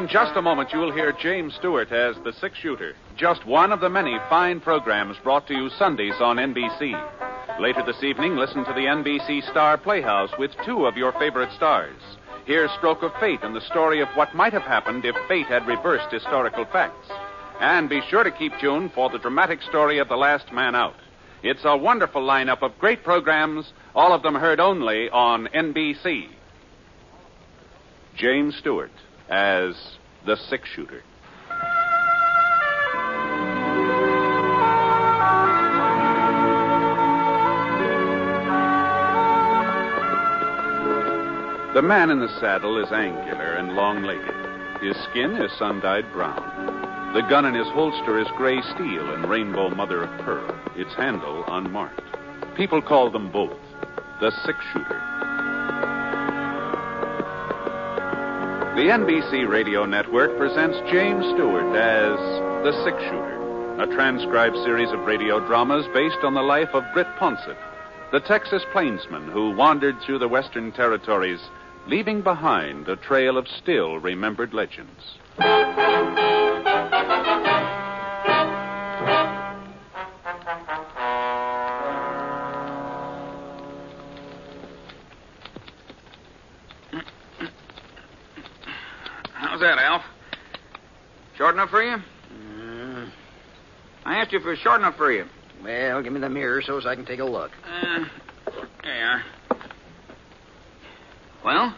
In just a moment, you'll hear James Stewart as the six-shooter, just one of the many fine programs brought to you Sundays on NBC. Later this evening, listen to the NBC Star Playhouse with two of your favorite stars. Hear Stroke of Fate and the story of what might have happened if fate had reversed historical facts. And be sure to keep tuned for the dramatic story of The Last Man Out. It's a wonderful lineup of great programs, all of them heard only on NBC. James Stewart as the six-shooter. The man in the saddle is angular and long-legged. His skin is sun-dyed brown. The gun in his holster is gray steel and rainbow mother-of-pearl, its handle unmarked. People call them both the six-shooter. The NBC Radio Network presents James Stewart as the six-shooter, a transcribed series of radio dramas based on the life of Britt Ponset, the Texas plainsman who wandered through the Western Territories, leaving behind a trail of still-remembered legends. How's that, Alf? Short enough for you? I asked you if it was short enough for you. Well, give me the mirror so I can take a look. There you are. Well?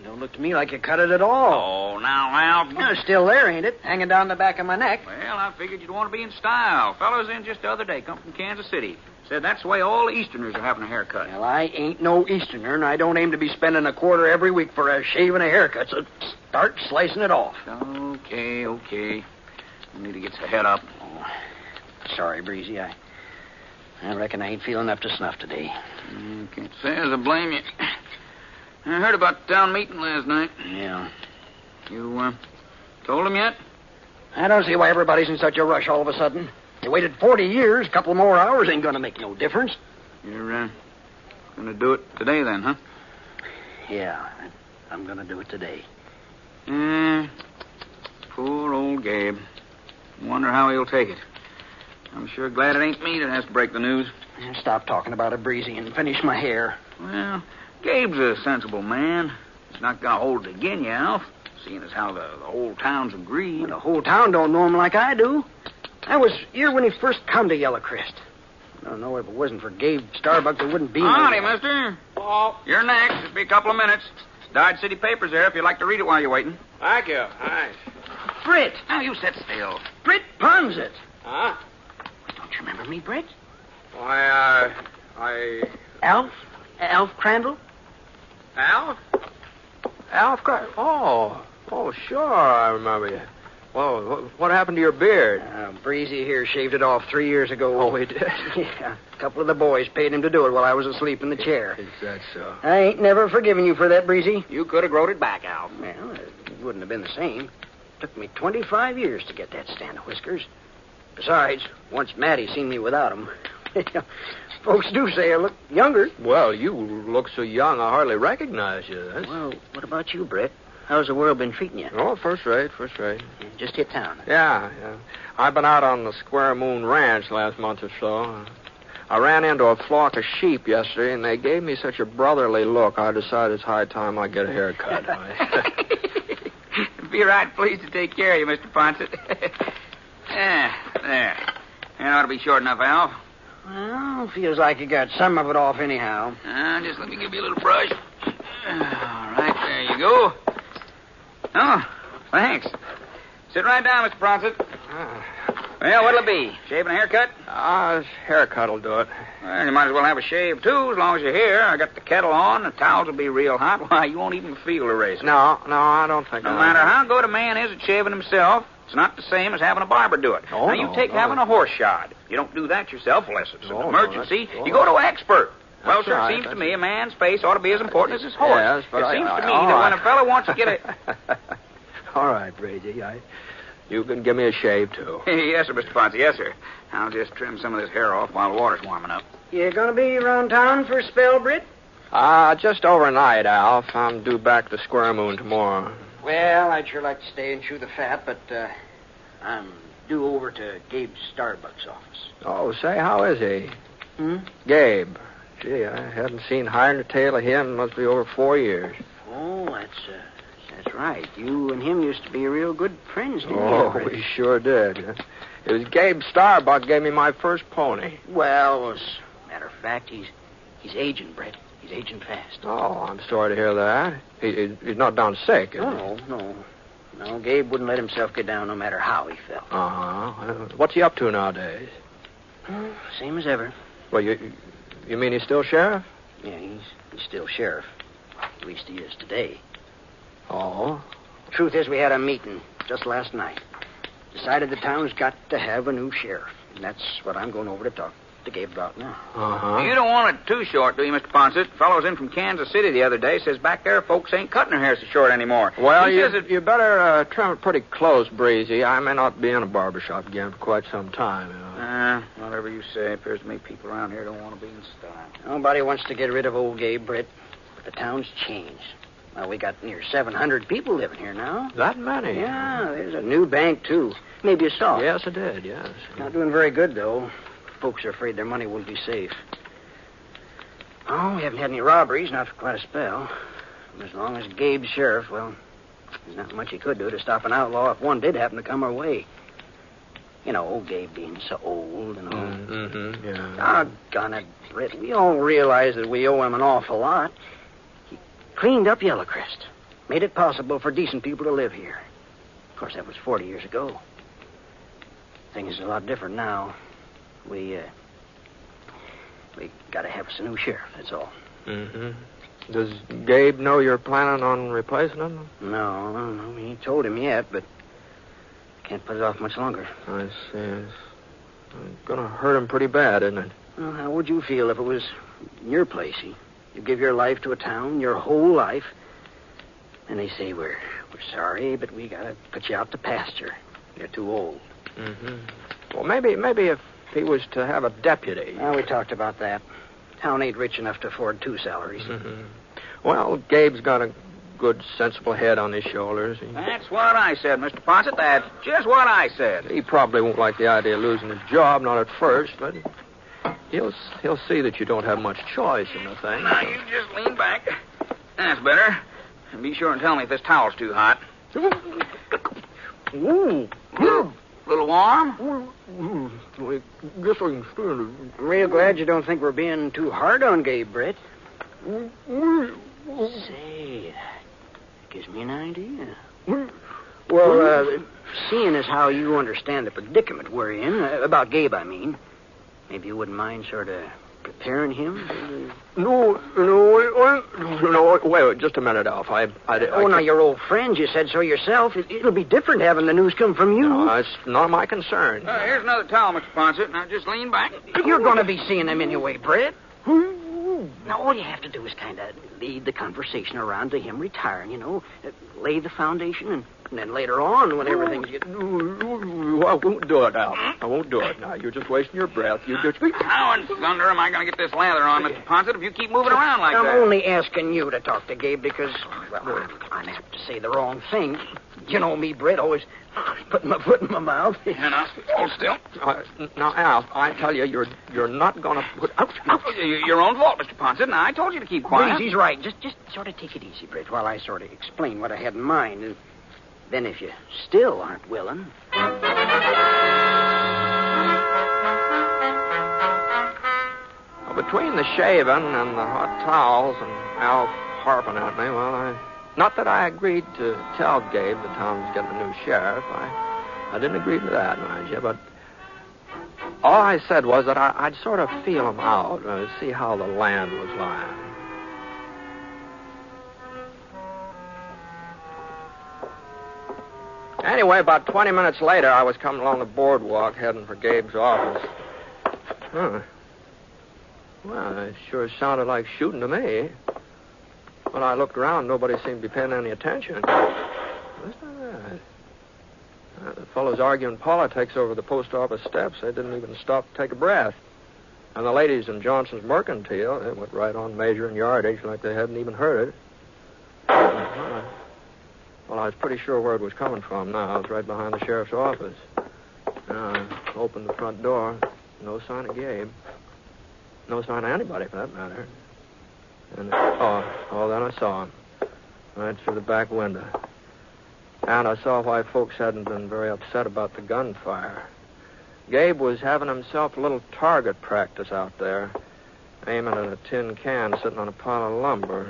Don't look to me like you cut it at all. Oh, now, Alf. It's still there, ain't it? Hanging down the back of my neck. Well, I figured you'd want to be in style. Fellows in just the other day come from Kansas City. Said that's the way all the Easterners are having a haircut. Well, I ain't no Easterner, and I don't aim to be spending a quarter every week for a shave and a haircut, so start slicing it off. Okay. I need to get the head up. Oh, sorry, Breezy. I reckon I ain't feeling up to snuff today. Can't say as I blame you. I heard about the town meeting last night. Yeah. You, told him yet? I don't see why everybody's in such a rush all of a sudden. You waited 40 years, a couple more hours ain't gonna make no difference. You're, gonna do it today then, huh? Yeah, I'm gonna do it today. Poor old Gabe. Wonder how he'll take it. I'm sure glad it ain't me that has to break the news. Stop talking about it, Breezy, and finish my hair. Well, Gabe's a sensible man. He's not gonna hold it again you, Alf, seeing as how the whole town's agreed. Well, the whole town don't know him like I do. I was here when he first come to Yellow Crest. I don't know if it wasn't for Gabe Starbuck, there wouldn't be Howdy, no... mister. Oh, You're next. It'll be a couple of minutes. Dodge City papers there if you'd like to read it while you're waiting. thank you. Thanks. Britt! Now, you sit still. Britt Ponset! Huh? Don't you remember me, Britt? Why, Alf Crandall? Alf? Oh, sure, I remember you. Well, what happened to your beard? Breezy here shaved it off 3 years ago. Oh, he did? Yeah. A couple of the boys paid him to do it while I was asleep in the chair. Is that so? I ain't never forgiven you for that, Breezy. You could have growed it back, Alf. Well, it wouldn't have been the same. Took me 25 years to get that stand of whiskers. Besides, once Maddie seen me without 'em. Folks do say I look younger. Well, you look so young, I hardly recognize you. Well, what about you, Britt? How's the world been treating you? Oh, first rate. Just hit town. Yeah. I've been out on the Square Moon Ranch last month or so. I ran into a flock of sheep yesterday, and they gave me such a brotherly look, I decided it's high time I get a haircut. Be right pleased to take care of you, Mr. Ponset. There. That ought to be short enough, Alf. Well, feels like you got some of it off anyhow. Just let me give you a little brush. All right, there you go. Oh, thanks. Sit right down, Mr. Ponset. Well, what'll it be? Shave and a haircut? Haircut will do it. Well, you might as well have a shave, too, as long as you're here. I got the kettle on. The towels will be real hot. Why, you won't even feel the razor. No, I don't think No matter how good a man is at shaving himself, it's not the same as having a barber do it. Oh, now, you take having a horse shod. You don't do that yourself unless it's an emergency. No, You go to an expert. Well, That's sir, right, it seems to me a man's face ought to be as important as his horse. Yes, but it seems to me all that right. when a fellow wants to get a... All right, Brady. You can give me a shave, too. Yes, sir, Mr. Ponset. Yes, sir. I'll just trim some of this hair off while the water's warming up. You gonna be around town for a spell, Britt? Just overnight, Alf. I'm due back to Square Moon tomorrow. Well, I'd sure like to stay and chew the fat, but I'm due over to Gabe Starbuck's office. Oh, say, how is he? Gabe. Gee, I haven't seen hide or tail of him. Must be over 4 years. Oh, that's right. You and him used to be real good friends, didn't you? Oh, we sure did. It was Gabe Starbuck gave me my first pony. Well, as a matter of fact, he's aging, Britt. He's aging fast. Oh, I'm sorry to hear that. He's not down sick, is he? No. No, Gabe wouldn't let himself get down no matter how he felt. Uh-huh. What's he up to nowadays? Same as ever. Well, you mean he's still sheriff? Yeah, he's still sheriff. At least he is today. Oh? Truth is, we had a meeting just last night. Decided the town's got to have a new sheriff. And that's what I'm going over to talk to Gabe about now. Uh-huh. You don't want it too short, do you, Mr. Ponset? Fellow's in from Kansas City the other day. Says back there folks ain't cutting their hair so short anymore. Well, He says you better trim it pretty close, Breezy. I may not be in a barbershop again for quite some time, you know. Whatever you say. Appears to me people around here don't want to be in style. Nobody wants to get rid of old Gabe, Britt. But the town's changed. Well, we got near 700 people living here now. That many? Yeah, there's a new bank, too. Maybe you saw it. Yes, I did, yes. Not doing very good, though. Folks are afraid their money won't be safe. Oh, we haven't had any robberies, not for quite a spell. As long as Gabe's sheriff, well, there's not much he could do to stop an outlaw if one did happen to come our way. You know, old Gabe being so old and all. Mm-hmm, yeah. Doggone it, Britt. We all realize that we owe him an awful lot. He cleaned up Yellow Crest. Made it possible for decent people to live here. Of course, that was 40 years ago. Things are a lot different now. We gotta have us a new sheriff, that's all. Mm-hmm. Does Gabe know you're planning on replacing him? No, we ain't told him yet, but can't put it off much longer. I see. It's gonna hurt him pretty bad, isn't it? Well, how would you feel if it was in your place? You give your life to a town, your whole life, and they say, we're sorry, but we gotta put you out to pasture. You're too old. Mm-hmm. Well, maybe if he was to have a deputy. Well, we talked about that. Town ain't rich enough to afford 2 salaries. Mm-hmm. Well, Gabe's got a good, sensible head on his shoulders. That's what I said, Mr. Ponset. That's just what I said. He probably won't like the idea of losing his job, not at first, but he'll see that you don't have much choice in the thing. Now, you just lean back. That's better. And be sure and tell me if this towel's too hot. Ooh. A little warm? I guess I can stand it. I'm real glad you don't think we're being too hard on Gabe, Britt. Say, that gives me an idea. Well, seeing as how you understand the predicament we're in, about Gabe, I mean, maybe you wouldn't mind sort of preparing him? No, wait, just a minute, Alf. Now, you're old friends. You said so yourself. It'll be different having the news come from you. No, it's not my concern. Here's another towel, Mr. Ponset. Now, just lean back. You're going to be seeing them anyway, Britt. Now, all you have to do is kind of lead the conversation around to him retiring, lay the foundation, and then later on, when everything's... I won't do it, Alf. I won't do it. Now, you're just wasting your breath. You just... How in thunder am I going to get this lather on, Mr. Ponset, if you keep moving around like that? I'm only asking you to talk to Gabe because, well, I'm apt to say the wrong thing. You know me, Britt, always putting my foot in my mouth. Yeah, now, hold still. Now, Alf, I tell you, you're not going to put... Ouch. Your own fault, Mr. Ponset. Now, I told you to keep quiet. He's right. Just sort of take it easy, Britt, while I sort of explain what I had in mind. And then if you still aren't willing... Between the shaving and the hot towels and Alf harping at me, well, not that I agreed to tell Gabe the town's getting a new sheriff. I didn't agree to that, mind you, but all I said was that I'd sort of feel him out, see how the land was lying. Anyway, about 20 minutes later, I was coming along the boardwalk heading for Gabe's office. Huh. Well, it sure sounded like shooting to me. When I looked around, nobody seemed to be paying any attention. What's that? The fellows arguing politics over the post office steps. They didn't even stop to take a breath. And the ladies in Johnson's Mercantile, they went right on measuring yardage like they hadn't even heard it. Well, I was pretty sure where it was coming from now. It was right behind the sheriff's office. I opened the front door. No sign of Gabe. No sign of anybody, for that matter. And, then I saw him. Right through the back window. And I saw why folks hadn't been very upset about the gunfire. Gabe was having himself a little target practice out there, aiming at a tin can sitting on a pile of lumber.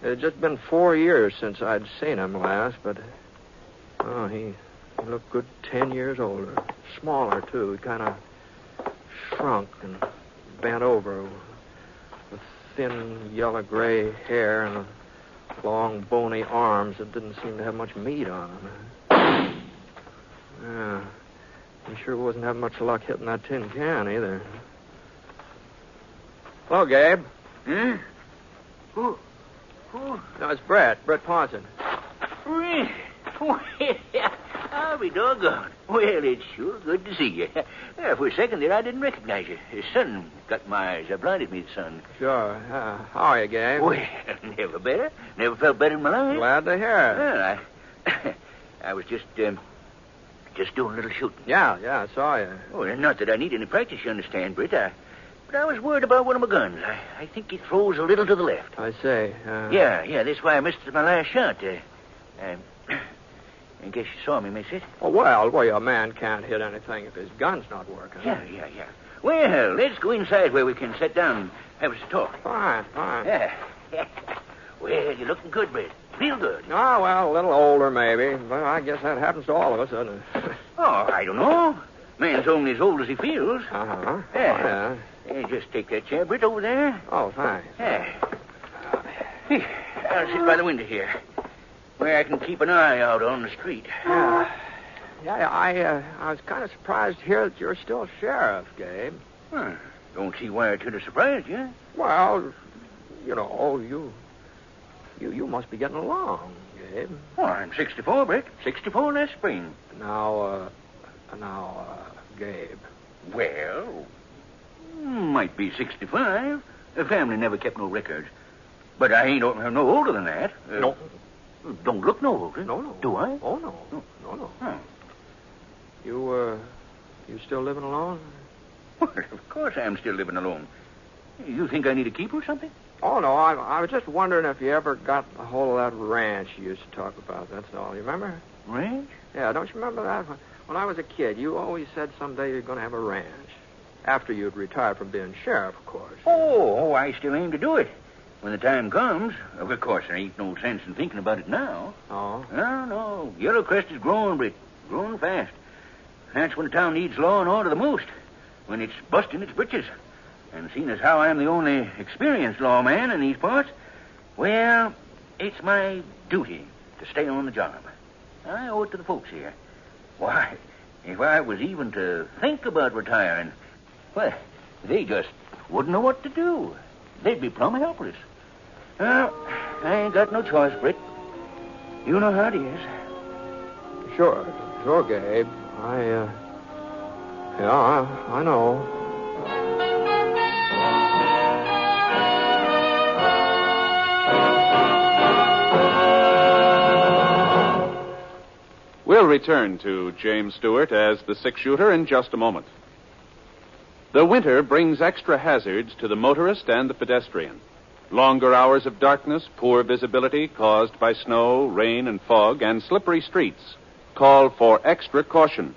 It had just been 4 years since I'd seen him last, but, he looked good 10 years older. Smaller, too. He kind of shrunk and bent over with thin yellow-gray hair and long, bony arms that didn't seem to have much meat on them. Yeah, he sure wasn't having much luck hitting that tin can, either. Hello, Gabe. Hmm? Who? No, it's Britt Ponset. I'll be doggone. Well, it's sure good to see you. For a second there, I didn't recognize you. The sun got my eyes. I blinded me, the sun. Sure. How are you, Gabe? Well, never better. Never felt better in my life. Glad to hear it. Well, I was just doing a little shooting. Yeah, I saw you. Oh, not that I need any practice, you understand, Britt. But I was worried about one of my guns. I think it throws a little to the left. I say. Yeah, that's why I missed my last shot. I guess you saw me miss it. Oh, well, a man can't hit anything if his gun's not working. Yeah. Well, let's go inside where we can sit down and have us a talk. Fine. Yeah. Well, you're looking good, Britt. Real good. Oh, well, a little older, maybe. Well, I guess that happens to all of us, doesn't it? Oh, I don't know. Man's only as old as he feels. Uh-huh. Yeah. Just take that chair, Britt, over there. Oh, thanks. Yeah. I'll sit by the window here, where I can keep an eye out on the street. Yeah, I was kind of surprised to hear that you're still sheriff, Gabe. Don't see why it should have surprised you. Well, you must be getting along, Gabe. Oh, I'm 64, Britt. 64 last spring. Now, Gabe. Well, might be 65. The family never kept no records. But I ain't no older than that. No. Don't look no older. No. Do I? Oh, no. No. Huh. You still living alone? Well, of course I'm still living alone. You think I need a keeper or something? Oh, no, I was just wondering if you ever got a hold of that ranch you used to talk about, that's all. You remember? Ranch? Yeah, don't you remember that? When I was a kid, you always said someday you're going to have a ranch. After you'd retired from being sheriff, of course. Oh, I still aim to do it. When the time comes. Of course, there ain't no sense in thinking about it now. Oh? No. Yellow Crest is growing, Britt. Growing fast. That's when the town needs law and order the most. When it's busting its britches. And seeing as how I'm the only experienced lawman in these parts, well, it's my duty to stay on the job. I owe it to the folks here. Why, if I was even to think about retiring, well, they just wouldn't know what to do. They'd be plumb helpless. Well, I ain't got no choice, Britt. You know how it is. Sure, Gabe. I know. We'll return to James Stewart as the six-shooter in just a moment. The winter brings extra hazards to the motorist and the pedestrian. Longer hours of darkness, poor visibility caused by snow, rain, and fog, and slippery streets call for extra caution.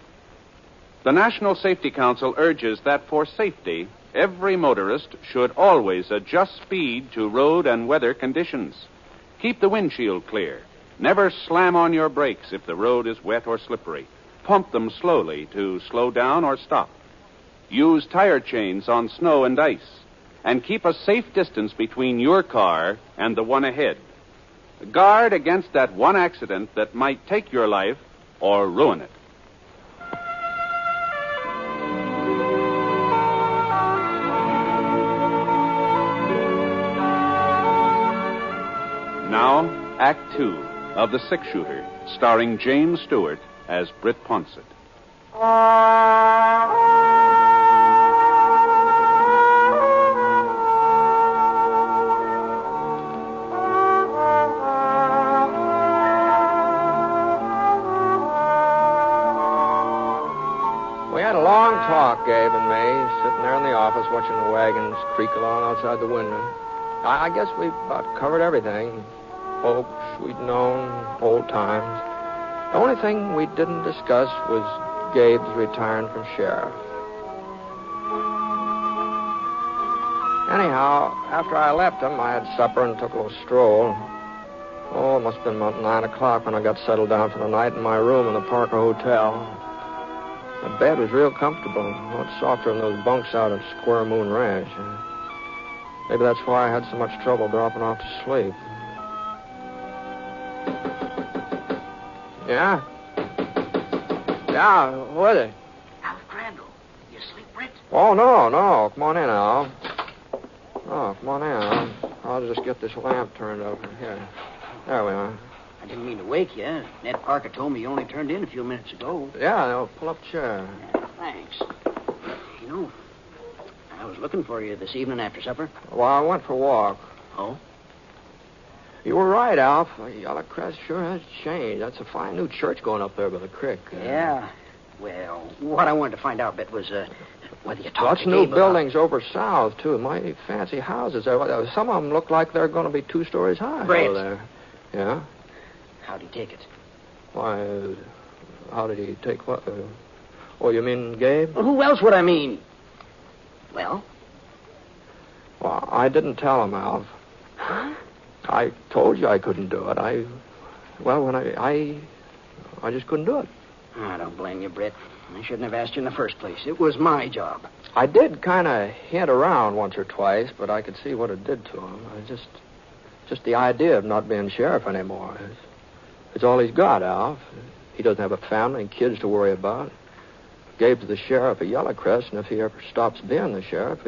The National Safety Council urges that for safety, every motorist should always adjust speed to road and weather conditions. Keep the windshield clear. Never slam on your brakes if the road is wet or slippery. Pump them slowly to slow down or stop. Use tire chains on snow and ice. And keep a safe distance between your car and the one ahead. Guard against that one accident that might take your life or ruin it. Now, Act 2 of The Six-Shooter, starring James Stewart as Britt Ponset. talk, Gabe and me, sitting there in the office watching the wagons creak along outside the window. I guess we about covered everything. Folks we'd known, old times. The only thing we didn't discuss was Gabe's retiring from sheriff. Anyhow, after I left him, I had supper and took a little stroll. Oh, it must have been about 9 o'clock when I got settled down for the night in my room in the Parker Hotel. The bed was real comfortable, a lot softer than those bunks out at Square Moon Ranch. Maybe that's why I had so much trouble dropping off to sleep. Yeah? Yeah, who is it? Alf Crandall. You asleep, Britt? Oh, no. Come on in, Al. Oh, come on in. I'll just get this lamp turned over here. There we are. I didn't mean to wake you. Ned Parker told me you only turned in a few minutes ago. Yeah, I'll pull up a chair. Yeah, thanks. You know, I was looking for you this evening after supper. Well, I went for a walk. Oh? You were right, Alf. Yellow Crest sure has changed. That's a fine new church going up there by the creek. Yeah. Well, what I wanted to find out, Bit, was whether you talked Lots to of new Gabe buildings over south, too. Mighty fancy houses there. Some of them look like they're going to be 2 stories high Brett. over there. Yeah? How'd he take it? Why, how did he take what? Oh, you mean Gabe? Well, who else would I mean? Well? Well, I didn't tell him, Alf. Huh? I told you I couldn't do it. I just couldn't do it. I don't blame you, Britt. I shouldn't have asked you in the first place. It was my job. I did kind of hint around once or twice, but I could see what it did to him. Just the idea of not being sheriff anymore. It's all he's got, Alf. He doesn't have a family and kids to worry about. Gabe's the sheriff of Yellow Crest, and if he ever stops being the sheriff,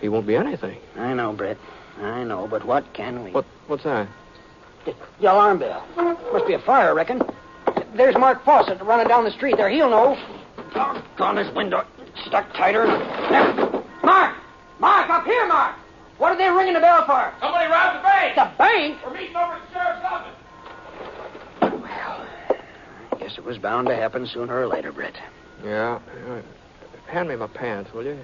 he won't be anything. I know, Britt. I know, but what can we... What's that? The alarm bell. Must be a fire, I reckon. There's Mark Fawcett running down the street there. He'll know. Doggone this window. Stuck tighter. There. Mark! Mark, up here, Mark! What are they ringing the bell for? Somebody robbed the bank. The bank? We're meeting over at the sheriff's office. Well, I guess it was bound to happen sooner or later, Britt. Yeah. Hand me my pants, will you?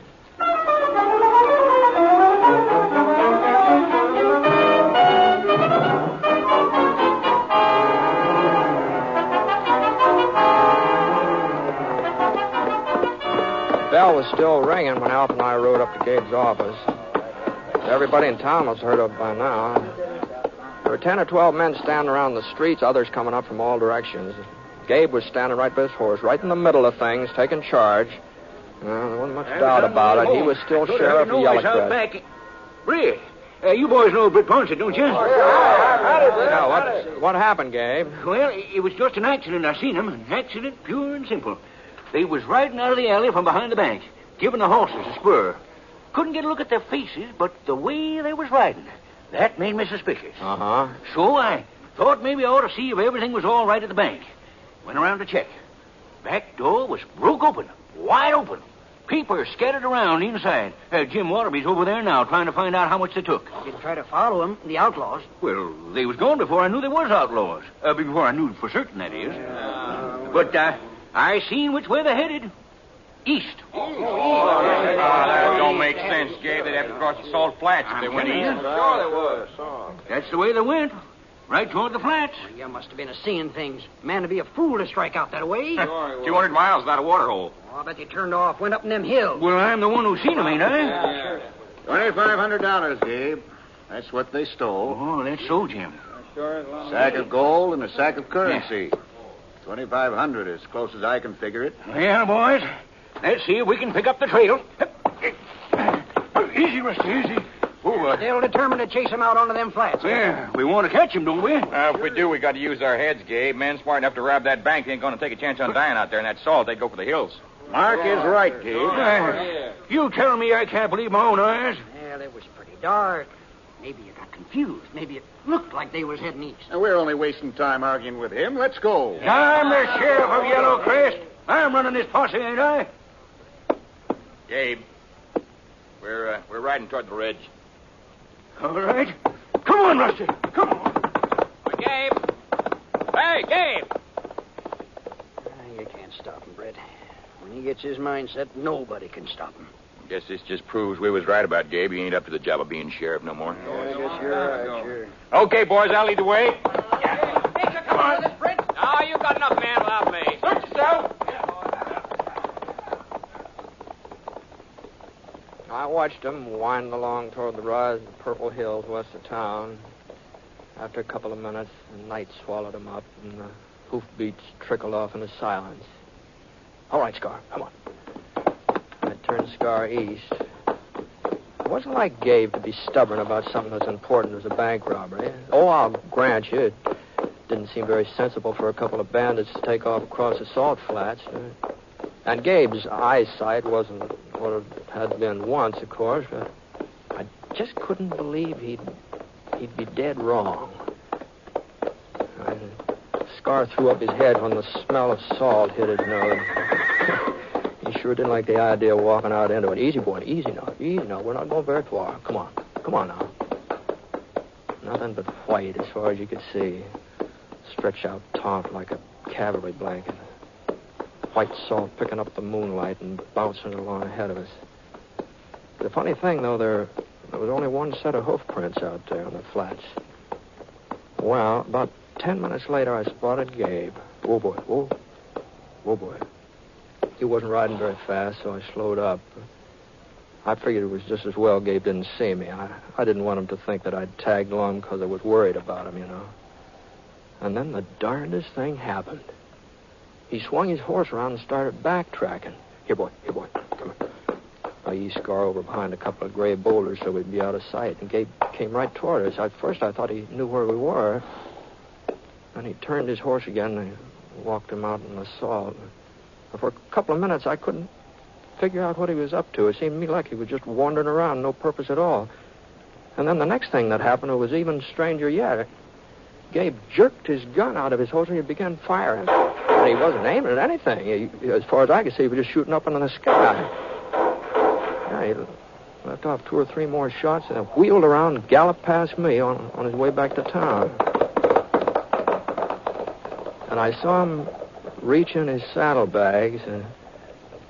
The bell was still ringing when Alf and I rode up to Gabe's office. Everybody in town must have heard of it by now. There were 10 or 12 men standing around the streets, others coming up from all directions. Gabe was standing right by his horse, right in the middle of things, taking charge. Well, there wasn't much doubt about it. He was still sheriff of Yellow Crest. Britt, you boys know Britt Ponset, don't you? Yeah, what happened, Gabe? Well, it was just an accident. I seen him. An accident, pure and simple. They was riding out of the alley from behind the bank, giving the horses a spur. Couldn't get a look at their faces, but the way they was riding, that made me suspicious. Uh-huh. So I thought maybe I ought to see if everything was all right at the bank. Went around to check. Back door was broke open, wide open. People scattered around inside. Jim Waterby's over there now trying to find out how much they took. You try to follow them, the outlaws. Well, they was gone before I knew they was outlaws. Before I knew for certain, that is. But I seen which way they headed. East. That don't make sense, Gabe. They'd have to cross the Salt Flats if they went east. Sure there was. That's the way they went. Right toward the flats. Well, you must have been seeing things. Man, to be a fool to strike out that way. 200 miles without a water hole. Oh, I bet they turned off, went up in them hills. Well, I'm the one who seen them, ain't I? $2,500, Gabe. That's what they stole. Oh, that's so, Jim. Sack of gold and a sack of currency. 2,500 as close as I can figure it. Well, boys, let's see if we can pick up the trail. Easy, Rusty, easy. They'll determine to chase them out onto them flats. Yeah, we want to catch them, don't we? If we do, we got to use our heads, Gabe. Men smart enough to rob that bank ain't going to take a chance on dying out there in that salt. They'd go for the hills. Mark is right, Gabe. You tell me I can't believe my own eyes. Well, it was pretty dark. Maybe you got confused. Maybe it looked like they was heading east. Now, we're only wasting time arguing with him. Let's go. I'm the sheriff of Yellow Crest. I'm running this posse, ain't I? Gabe, we're riding toward the ridge. All right. Come on, Rusty. Come on. Gabe! Hey, Gabe! You can't stop them, Britt. When he gets his mind set, nobody can stop him. Guess this just proves we was right about Gabe. He ain't up to the job of being sheriff no more. Yeah, I guess you're right, sure. Okay, boys, I'll lead the way. Come on. Oh, you got enough man without me. Search yourself. I watched them wind along toward the rise of the purple hills west of town. After a couple of minutes, the night swallowed them up, and the hoofbeats trickled off into silence. All right, Scar, come on. I turned Scar east. It wasn't like Gabe to be stubborn about something as important as a bank robbery. Oh, I'll grant you, it didn't seem very sensible for a couple of bandits to take off across the salt flats. And Gabe's eyesight wasn't what it had been once, of course, but I just couldn't believe he'd be dead wrong. Scar threw up his head when the smell of salt hit his nose. He sure didn't like the idea of walking out into it. Easy, boy, easy now. We're not going very far. Come on now. Nothing but white as far as you could see. Stretched out taut like a cavalry blanket. White salt picking up the moonlight and bouncing along ahead of us. The funny thing, though, there was only one set of hoof prints out there on the flats. Well, about 10 minutes later, I spotted Gabe. Whoa, boy, whoa, boy. He wasn't riding very fast, so I slowed up. I figured it was just as well Gabe didn't see me. I didn't want him to think that I'd tagged along because I was worried about him, you know. And then the darndest thing happened. He swung his horse around and started backtracking. Here, boy, come on. I eased Scar over behind a couple of gray boulders so we'd be out of sight, and Gabe came right toward us. At first, I thought he knew where we were. Then he turned his horse again and walked him out in the salt. For a couple of minutes, I couldn't figure out what he was up to. It seemed to me like he was just wandering around, no purpose at all. And then the next thing that happened was even stranger yet. Gabe jerked his gun out of his holster and he began firing. But he wasn't aiming at anything. As far as I could see, he was just shooting up into the sky. Yeah, he left off 2 or 3 more shots and then wheeled around and galloped past me on his way back to town. And I saw him reach in his saddlebags and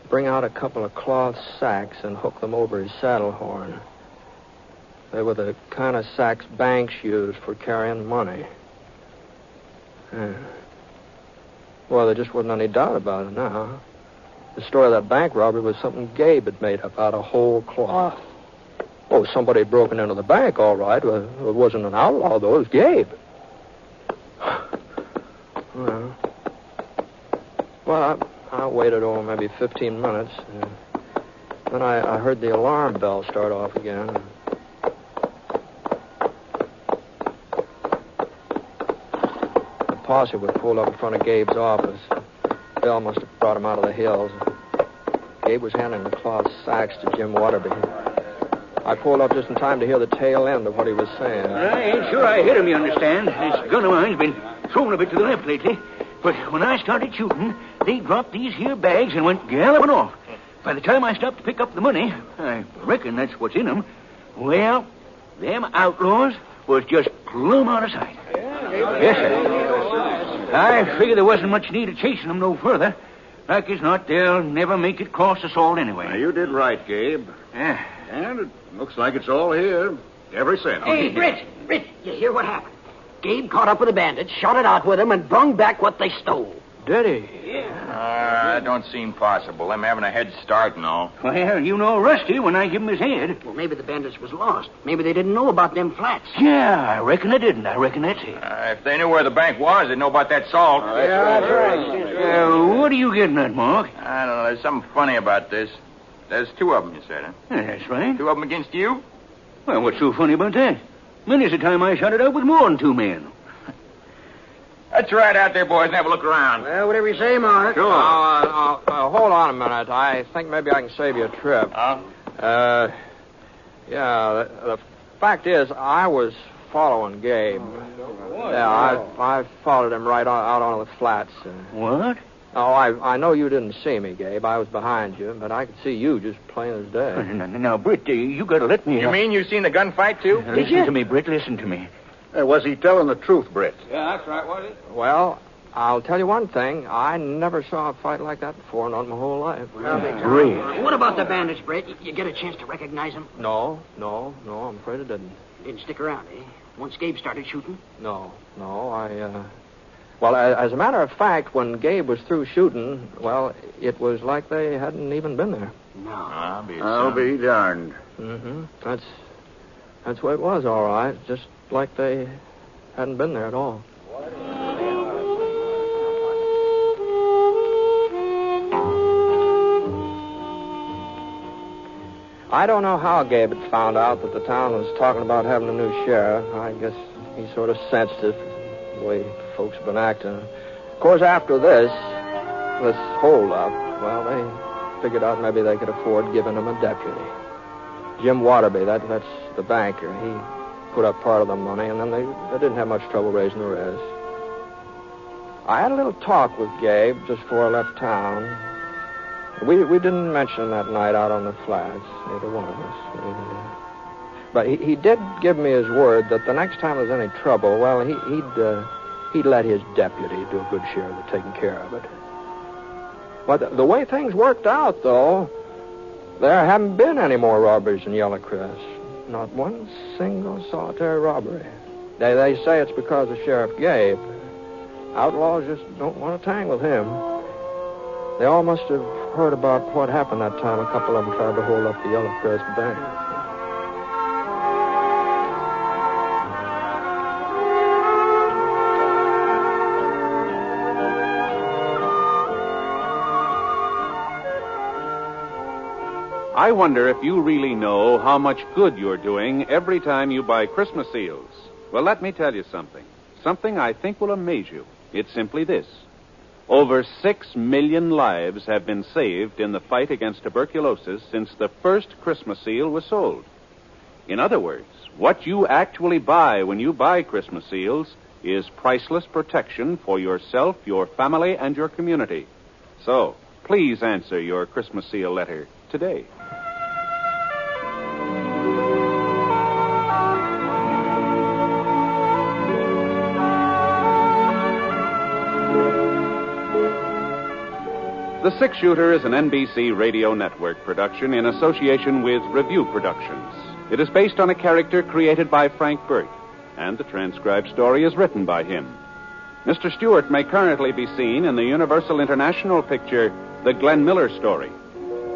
bring out a couple of cloth sacks and hook them over his saddle horn. They were the kind of sacks banks used for carrying money. Well, there just wasn't any doubt about it now. The story of that bank robbery was something Gabe had made up out of whole cloth. Oh, somebody had broken into the bank, all right. Well, it wasn't an outlaw, though. It was Gabe. Well, I waited maybe 15 minutes. Then I heard the alarm bell start off again. The posse was pulled up in front of Gabe's office. Bell must have brought him out of the hills. Gabe was handing the cloth sacks to Jim Waterby. I pulled up just in time to hear the tail end of what he was saying. I ain't sure I hit him, you understand. This gun of mine's been thrown a bit to the left lately. But when I started shooting, they dropped these here bags and went galloping off. By the time I stopped to pick up the money, I reckon that's what's in them, well, them outlaws was just plumb out of sight. Yes, sir. I figured there wasn't much need of chasing them no further. Like as not, they'll never make it across the salt anyway. Now, you did right, Gabe. Yeah. And it looks like it's all here. Every cent. Hey, Britt, you hear what happened? Gabe caught up with the bandits, shot it out with them, and brung back what they stole. Did he? Yeah. That don't seem possible. Them having a head start and all. Well, you know Rusty when I give him his head. Well, maybe the bandits was lost. Maybe they didn't know about them flats. Yeah, I reckon they didn't. I reckon that's it. If they knew where the bank was, they'd know about that salt. That's right. What are you getting at, Mark? I don't know. There's something funny about this. There's 2 of them, you said, huh? Yeah, that's right. 2 of them against you? Well, what's so funny about that? Many's the time I shot it out with more than 2 men. Let's ride out there, boys, and have a look around. Well, whatever you say, Mark. Sure. Hold on a minute. I think maybe I can save you a trip. Huh? The fact is, I was following Gabe. I followed him right out on the flats. What? Oh, I know you didn't see me, Gabe. I was behind you, but I could see you just plain as day. Now, Britt, you got to let me... You mean you seen the gunfight, too? Listen to me, Britt. Listen to me. Was he telling the truth, Britt? Yeah, that's right, was it? Well, I'll tell you one thing. I never saw a fight like that before, not in my whole life. Really? What about the bandits, Britt? You get a chance to recognize them? No, I'm afraid I didn't. Didn't stick around, eh? Once Gabe started shooting? No, Well, as a matter of fact, when Gabe was through shooting, well, it was like they hadn't even been there. No. I'll be darned. Mm-hmm. That's the way it was, all right. Just like they hadn't been there at all. I don't know how Gabe had found out that the town was talking about having a new sheriff. I guess he sort of sensed it, the way folks have been acting. Of course, after this hold-up, well, they figured out maybe they could afford giving him a deputy. Jim Waterby, that's the banker. He put up part of the money, and then they didn't have much trouble raising the rest. I had a little talk with Gabe just before I left town. We didn't mention that night out on the flats, neither one of us. But he did give me his word that the next time there's any trouble, well, he'd let his deputy do a good share of taking care of it. But the way things worked out, though, there haven't been any more robberies in Yellow Crest. Not one single solitary robbery. They say it's because of Sheriff Gabe. Outlaws just don't want to tangle with him. They all must have heard about what happened that time a couple of them tried to hold up the Yellow Crest Bank. I wonder if you really know how much good you're doing every time you buy Christmas seals. Well, let me tell you something. Something I think will amaze you. It's simply this. Over 6 million lives have been saved in the fight against tuberculosis since the first Christmas seal was sold. In other words, what you actually buy when you buy Christmas seals is priceless protection for yourself, your family, and your community. So, please answer your Christmas seal letter today. The Six Shooter is an NBC Radio Network production in association with Review Productions. It is based on a character created by Frank Burt, and the transcribed story is written by him. Mr. Stewart may currently be seen in the Universal International picture, The Glenn Miller Story.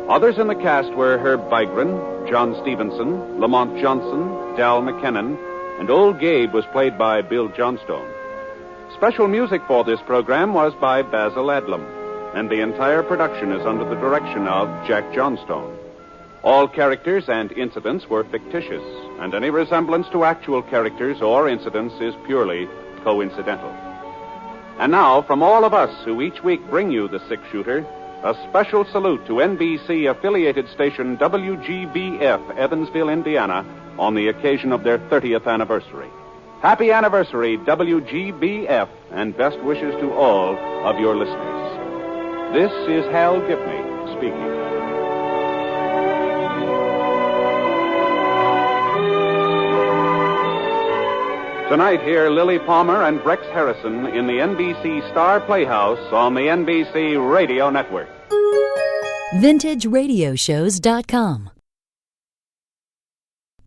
Others in the cast were Herb Vigran, John Stevenson, Lamont Johnson, Dal McKinnon, and Old Gabe was played by Bill Johnstone. Special music for this program was by Basil Adlam, and the entire production is under the direction of Jack Johnstone. All characters and incidents were fictitious, and any resemblance to actual characters or incidents is purely coincidental. And now, from all of us who each week bring you the Six Shooter, a special salute to NBC-affiliated station WGBF, Evansville, Indiana, on the occasion of their 30th anniversary. Happy anniversary, WGBF, and best wishes to all of your listeners. This is Hal Gibney speaking. Tonight, hear Lily Palmer and Rex Harrison in the NBC Star Playhouse on the NBC Radio Network. VintageRadioshows.com